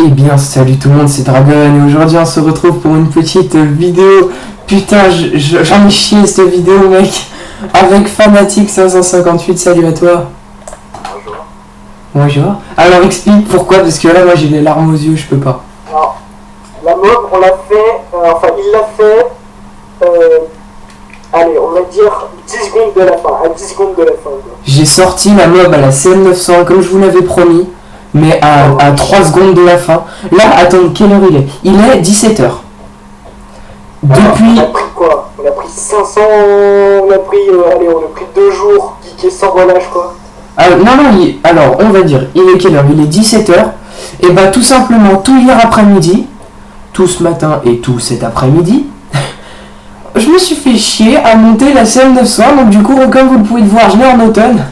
Eh bien, salut tout le monde, c'est Dragon et aujourd'hui on se retrouve pour une petite vidéo. Putain, j'en ai chié cette vidéo, mec. Avec Fanatic 558, salut à toi. Bonjour. Bonjour. Alors explique pourquoi, parce que là, moi j'ai les larmes aux yeux, je peux pas. Alors, la mob, on l'a fait, enfin, il l'a fait, allez, on va dire 10 secondes de la fin, à 10 secondes de la fin. J'ai sorti la mob à la CM900 comme je vous l'avais promis, mais à 3 secondes de la fin. Là, attends, quelle heure il est? Il est 17h. Depuis... On a pris quoi? On a pris 500, on a pris, allez, on a pris 2 jours, qui est sans relâche, quoi. Non, alors on va dire, il est quelle heure? Il est 17h. Et bah tout simplement, tout hier après-midi, tout ce matin et tout cet après-midi, je me suis fait chier à monter la CM900. Donc du coup, comme vous le pouvez le voir, je l'ai en automne.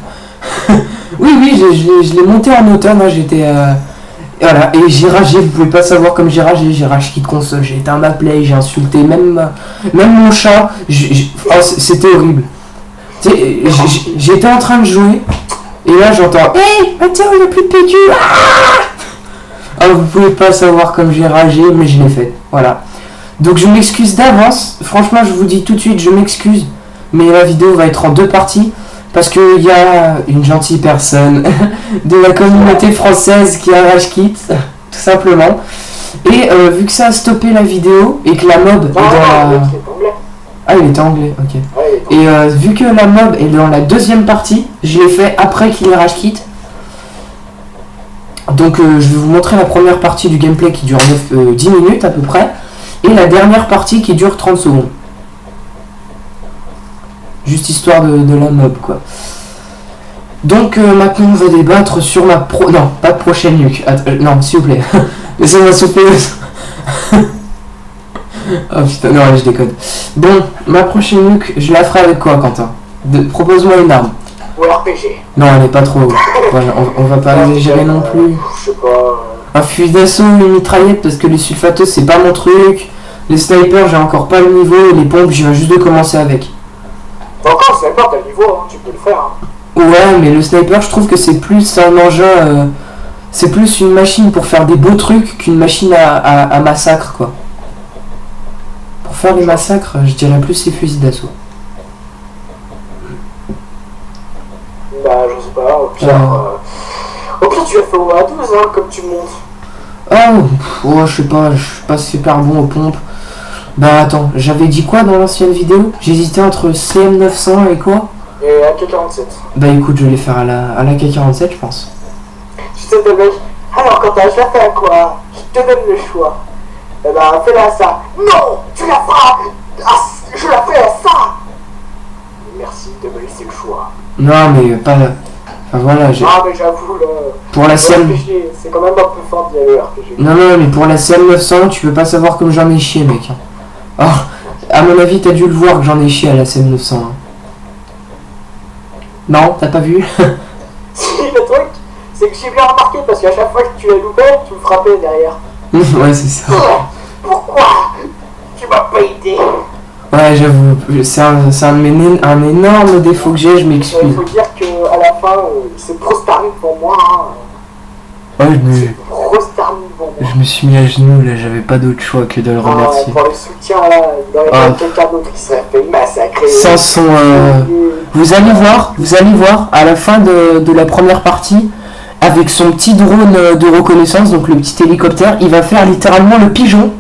oui, je l'ai monté en automne, hein, j'étais... Voilà, et j'ai ragé, vous pouvez pas savoir comme j'ai rage quit console, j'ai éteint ma play, j'ai insulté même mon chat, oh, c'était horrible. J'étais en train de jouer, et là j'entends « Hey, attends, il n'y a plus de PQ !» Alors vous pouvez pas savoir comme j'ai ragé, mais je l'ai fait, voilà. Donc je m'excuse d'avance, franchement je vous dis tout de suite, je m'excuse, mais la vidéo va être en 2 parties. Parce qu'il y a une gentille personne de la communauté française qui a rage quit, tout simplement. Et vu que ça a stoppé la vidéo et que la mob est dans la... Ah, il était anglais, ok. Et vu que la mob est dans la deuxième partie, je l'ai fait après qu'il ait rage quit. Donc je vais vous montrer la première partie du gameplay qui dure 10 minutes à peu près. Et la dernière partie qui dure 30 secondes. Juste histoire de la mob, quoi. Donc maintenant on va débattre sur ma non, pas de prochaine nuque. Non, s'il vous plaît. Laissez-moi souffler. Oh putain, non, allez, je déconne. Bon, ma prochaine nuque, je la ferai avec quoi, Quentin? Propose-moi une arme. Ou RPG. Non, elle est pas trop... Voilà, on va pas exagérer non plus. Je sais pas... Un fusil d'assaut, une mitraillette, parce que les sulfatos, c'est pas mon truc. Les snipers, j'ai encore pas le niveau. Et les pompes, je viens juste de commencer avec. Encore, c'est pas, t'as le niveau, hein, tu peux le faire. Hein. Ouais, mais le sniper, je trouve que c'est plus un engin... c'est plus une machine pour faire des beaux trucs qu'une machine à massacre, quoi. Pour faire les massacres, je dirais plus les fusils d'assaut. Bah, je sais pas, au pire... Au pire, tu as fait au A12, hein, comme tu montes. Oh, je sais pas, je suis pas super bon aux pompes. Bah attends, j'avais dit quoi dans l'ancienne vidéo? J'hésitais entre CM900 et quoi? Et AK-47. Bah écoute, je vais les faire à la AK-47, je pense. Tu sais, mec, alors quand je la fais à quoi? Je te donne le choix. Eh ben, fais-la à ça. Non, tu la feras je la fais à ça. Merci de me laisser le choix. Non, mais pas... Enfin voilà, j'ai... Ah, mais j'avoue, là... Pour la CM... C'est quand même un peu fort d'y aller, RPG. Non, mais pour la CM900, tu peux pas savoir comme j'en ai chié, mec. Oh, à mon avis, t'as dû le voir que j'en ai chié à la CM900. Hein. Non, t'as pas vu? Si, le truc, c'est que j'ai bien remarqué parce qu'à chaque fois que tu la loupais, tu me frappais derrière. Ouais, c'est ça. Pourquoi tu m'as pas aidé? Ouais, j'avoue, c'est un énorme défaut que j'ai, je m'excuse. Il faut dire qu'à la fin, c'est prostarné pour moi. Hein. Ouais, Je me suis mis à genoux, là, j'avais pas d'autre choix que de le remercier. Pour le soutien, là, il aurait pas quelqu'un d'autre qui serait fait massacrer. Sans son... Vous allez voir, à la fin de la première partie, avec son petit drone de reconnaissance, donc le petit hélicoptère, il va faire littéralement le pigeon,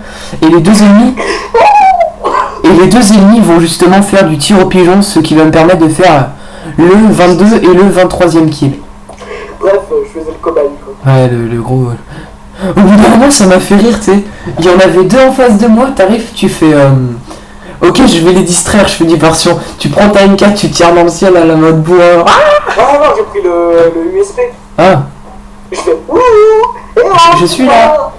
et les deux ennemis vont justement faire du tir au pigeon, ce qui va me permettre de faire le 22 et le 23e kill. Bref, je faisais le cobaye, quoi. Ouais, le gros... Au bout d'un moment, ça m'a fait rire, tu sais. Il y en avait 2 en face de moi, t'arrives, tu fais... Ok, je vais les distraire, je fais diversion. Tu prends ta M4, tu tires dans le ciel à la mode bois. Non, j'ai pris le USP. Ah. Je fais... Je suis là.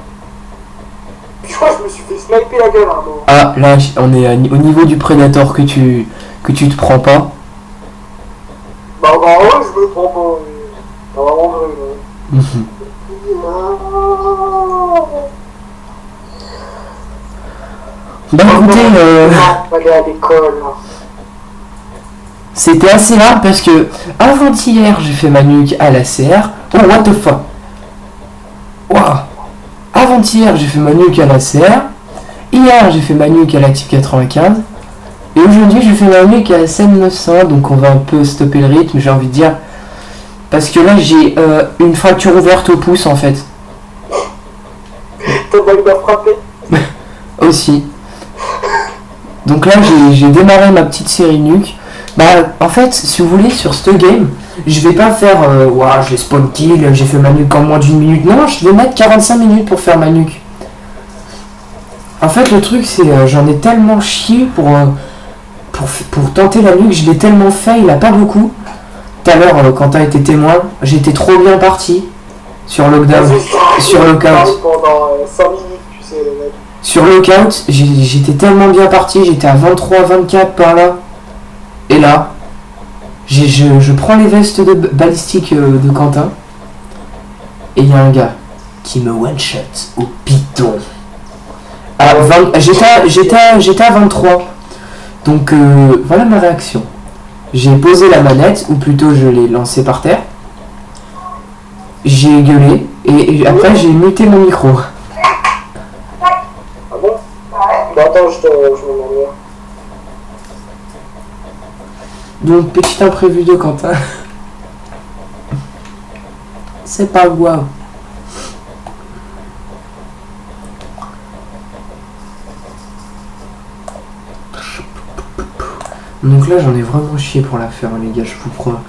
Puis je crois que je me suis fait sniper la gueule, hein, Ah, là, on est au niveau du Predator que tu te prends pas. Bah, ouais, je me prends pas. T'as vraiment vrai, là. Bah écoutez, aller à l'école. c'était assez rare parce que avant-hier j'ai fait ma nuque à la CR. Oh what the fuck. Wow. Avant-hier, j'ai fait ma nuque à la CR. Hier, j'ai fait ma nuque à la Type 95. Et aujourd'hui, je fais ma nuque à la SEM 900. Donc on va un peu stopper le rythme, j'ai envie de dire. Parce que là, j'ai une fracture ouverte au pouce, en fait. Ton bac doit frapper. Aussi. Donc là, j'ai démarré ma petite série nuque. Bah, en fait, si vous voulez, sur ce game, je vais pas faire ouah, j'ai spawn kill, j'ai fait ma nuque en moins d'une minute. Non, je vais mettre 45 minutes pour faire ma nuque. En fait, le truc, c'est j'en ai tellement chié pour tenter la nuque, je l'ai tellement fait, il a pas beaucoup. Tout à l'heure, quand t'as été témoin, j'étais trop bien parti sur Lockdown, sur Lockout. Pendant 5 minutes, tu sais, mec. Sur Lockout, j'étais tellement bien parti, j'étais à 23, 24 par là. Et là, je prends les vestes de balistique de Quentin. Et il y a un gars qui me one-shot au piton. J'étais à 23. Donc voilà ma réaction. J'ai posé la manette, ou plutôt je l'ai lancée par terre. J'ai gueulé, et après j'ai muté mon micro. Ah bon? Bah attends, je m'en vais. Donc petit imprévu de Quentin. C'est pas grave. Donc là j'en ai vraiment chié pour la faire les gars, je vous crois.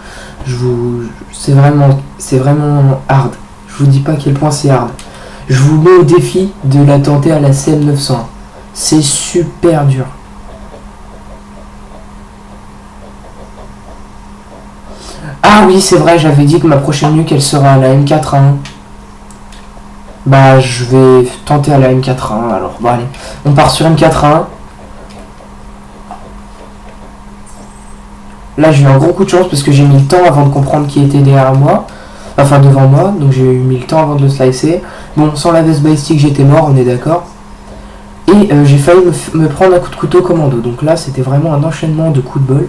C'est vraiment hard. Je vous dis pas à quel point c'est hard. Je vous mets au défi de la tenter à la CM 900. C'est super dur. Ah oui c'est vrai, j'avais dit que ma prochaine nuque elle sera à la M4A1. Bah je vais tenter à la M4A1 alors. Bon allez, on part sur M4A1. Là j'ai eu un gros coup de chance parce que j'ai mis le temps avant de comprendre qui était derrière moi. Enfin devant moi, donc j'ai mis le temps avant de le slicer. Bon, sans la veste balistique j'étais mort, on est d'accord. Et j'ai failli me prendre un coup de couteau commando. Donc là c'était vraiment un enchaînement de coups de bol.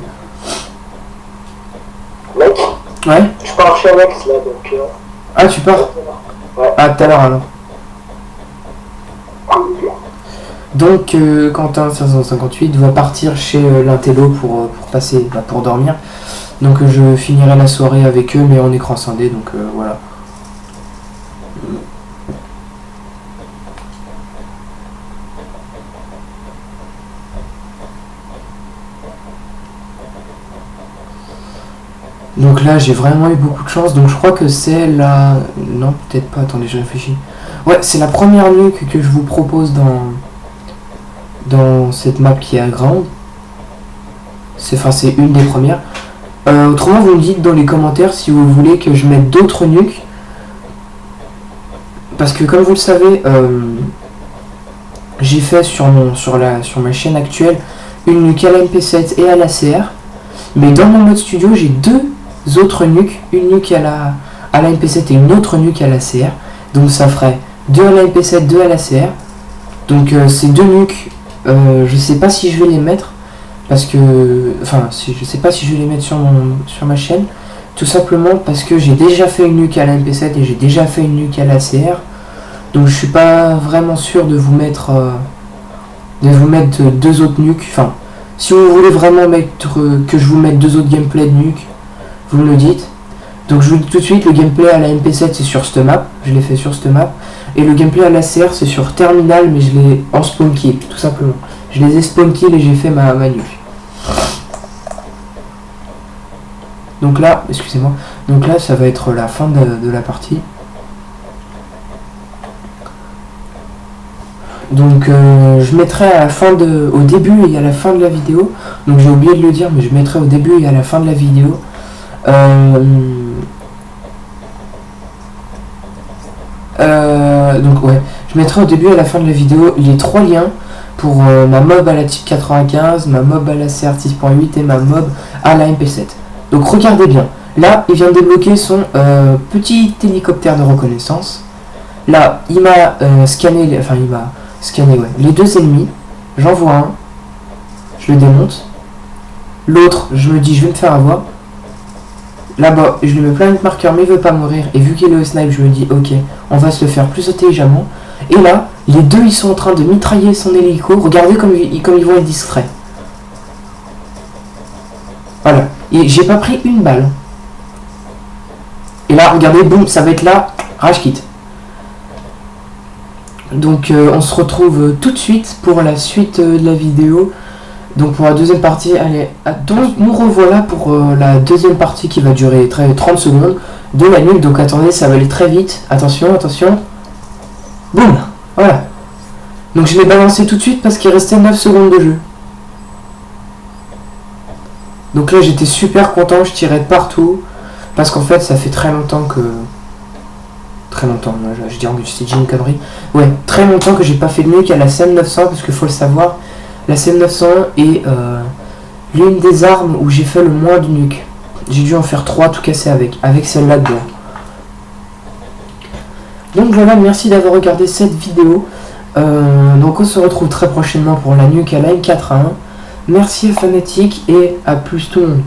Mec, Ouais. je pars chez Alex là donc. Ah tu pars? Ouais. Ah tout à l'heure alors. Donc Quentin 558 va partir chez l'Intello pour passer, pour dormir. Donc je finirai la soirée avec eux mais en écran scindé donc voilà. Donc là j'ai vraiment eu beaucoup de chance, donc je crois que c'est la... Non peut-être pas, attendez je réfléchis. Ouais c'est la première nuque que je vous propose dans cette map qui est à Ground. C'est une des premières. Autrement vous me dites dans les commentaires si vous voulez que je mette d'autres nuques. Parce que comme vous le savez, j'ai fait sur ma chaîne actuelle une nuque à la MP7 et à la CR. Mais dans mon mode studio j'ai deux autres nuques, une nuque à la MP7 et une autre nuque à la CR. Donc ça ferait 2 à la MP7, 2 à la CR. Donc ces deux nuques, je sais pas si je vais les mettre. Parce que, enfin, je sais pas si je vais les mettre sur ma chaîne, tout simplement parce que j'ai déjà fait une nuque à la MP7 et j'ai déjà fait une nuque à la CR, donc je suis pas vraiment sûr de vous mettre deux autres nuques. Enfin, si vous voulez vraiment que je vous mette deux autres gameplays de nuque, vous me le dites. Donc je vous dis tout de suite, le gameplay à la MP7 c'est sur cette map, je l'ai fait sur cette map, et le gameplay à la CR c'est sur Terminal, mais je l'ai en spawn kill, tout simplement. Je les ai spawn kill et j'ai fait ma nuque. Donc là, excusez-moi, donc là ça va être la fin de la partie. Donc je mettrai à la fin au début et à la fin de la vidéo. Donc j'ai oublié de le dire, mais je mettrai au début et à la fin de la vidéo. Donc ouais, je mettrai au début et à la fin de la vidéo les 3 liens pour ma mob à la Type 95, ma mob à la CR 6.8 et ma mob à la MP7. Donc regardez bien, là il vient de débloquer son petit hélicoptère de reconnaissance. Là il m'a scanné ouais, les deux ennemis, j'en vois un, je le démonte. L'autre, je me dis je vais me faire avoir. Là-bas, je lui mets plein de marqueurs mais il veut pas mourir. Et vu qu'il est au snipe, je me dis ok, on va se le faire plus intelligemment. Et là, les deux ils sont en train de mitrailler son hélico. Regardez comme ils vont être discrets. Voilà. Et j'ai pas pris une balle. Et là, regardez, boum, ça va être là, rage kit. Donc on se retrouve tout de suite pour la suite de la vidéo. Donc pour la deuxième partie, allez, donc nous revoilà pour la deuxième partie qui va durer 30 secondes de la nuque. Donc attendez, ça va aller très vite. Attention, attention. Boum, voilà. Donc je l'ai balancé tout de suite parce qu'il restait 9 secondes de jeu. Donc là j'étais super content, je tirais de partout. Parce qu'en fait ça fait très longtemps que... Très longtemps, je dis une connerie. Ouais, très longtemps que j'ai pas fait de nuque à la CM900 parce qu'il faut le savoir. La CM900 est l'une des armes où j'ai fait le moins de nuque. J'ai dû en faire 3 tout casser avec celle-là dedans. Donc voilà, merci d'avoir regardé cette vidéo. Donc on se retrouve très prochainement pour la nuque à la M4A1. Merci à Fanatic et à plus tout le monde.